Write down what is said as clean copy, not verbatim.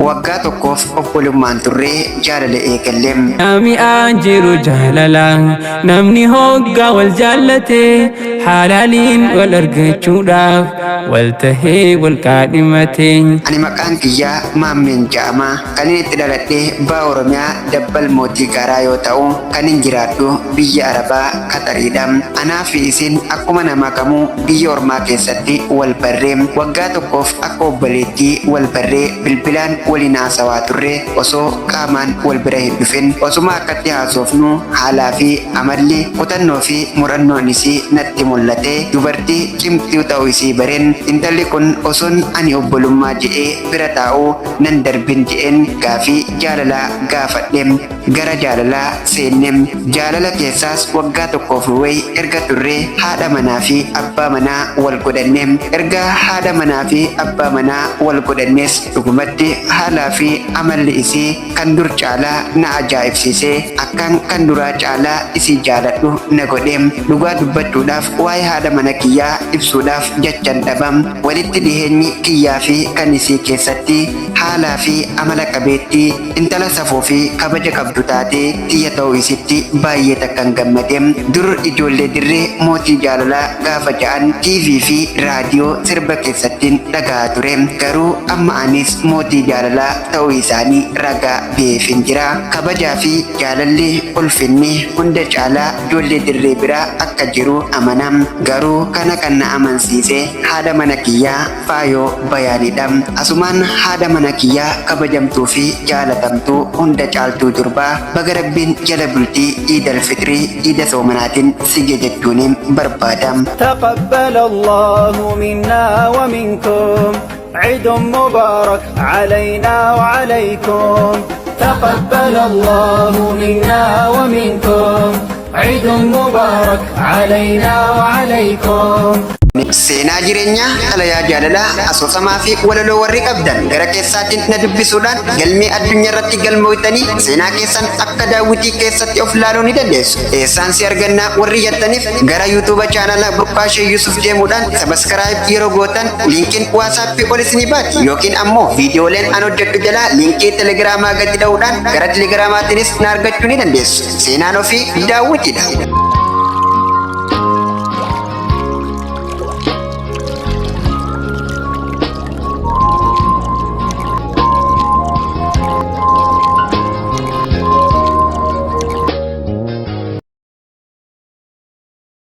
waggaa tokkoof obbolummaan turree jaalala eegalleem. Nami aanjiru jaalala namni hoggaa wal jaallate halaaliin wal argachuudhaaf wal tahee wal qaadhimate. Ani maqaan kiyyaa Maammeen Ja'ama kan inni itti dhaladhee baa Oromiyaa Dabbal Mootii Gaaraa yoo ta'u kan hin jiraadhu biyya Arabaa Qaxariidha. Anaa fi isin akkuma namaa kamuu biyya ormaa keessatti wal barree waggaa tokkoof akka obboleettii wal barree bilbilaan waliin haasawaa turre osoo qaamaan wal bira hin dhufin osuma akkatti haasofnu haalaa fi amalli kutannoo fi murannoon isii natti mul'ate dubartii cimtuu ta'uu isii bareen intalli kun osoon ani obbolummaa jedhee bira taa'uu nan darbin jedheen gaafii jaalalaa gaafadheem gara jaalalaa seenneem jaalala keessaas waggaa tokkoof wayi erga turree haadha manaa fi abbaa manaa wal godhanneem erga haadha manaa fi abbaa manaa wal godhannees dhugumatti haalaa fi amalli isii kan dur caalaa na ajaa'ibsiisee akkaan kan duraa caalaa isii jaaladhu na godheem dhugaa dubbachuudhaaf waa'ee haadha mana kiyyaa ibsuudhaaf jechan dhabam walitti dhiheenyi kiyyaa fi kan isii keessatti haalaa fi amala qabeettii intala safuu fi kabaja qabdu taatee xiyya ta'uu isitti baay'ee takkan gammadeem dur ijoollee dirree mootii jaalalaa gaafa ja'an TV fi raadiyoo sirba keessattiin dhagahaa ture garuu amma anis mootii jaalalaa ta'uu isaanii ragaa beefin jira kabajaa fi jaalalli ulfinni hunda caalaa ijoollee dirree biraa akka jiru amanam garuu kana kan na amansiise haadha mana kiyyaa Faayoo Bayaanidha asumaan haadha mana kiyyaa kabajamtuu fi jaalatamtuu hunda caaltuu durbaa baga rabbiin jala bultii Iidal Fitrii Iida Soomanaatiin sige jechuun barbaadam. تقبل الله منا ومنكم عيد مبارك علينا وعليكم تقبل الله منا ومنكم عيد مبارك علينا وعليكم. Seenaa jireenyaa dhalayaa jaalalaa asoosamaa fi walaloo warri qabdan gara keessaatiin na dubbisuudhaan galmee addunyaa irratti galmootanii seenaa keessan akka daawwitii keessatti of ilaaluu ni dandeessu. Eessaan si argannaa warri jettaniif gara yuutuuba chaanala Burqaashee Yusuf deemuudhaan sabaskaraayib yeroo gootan liinkiin waasaappii ol isinii baati yookiin ammoo viidiyooleen an hojjedhu jalaa liinkii telegiraamaa gadi dha'uudhaan gara telegiraamaatiinis na argachuu ni dandeessu. Seenaan ofii daawwitiidha.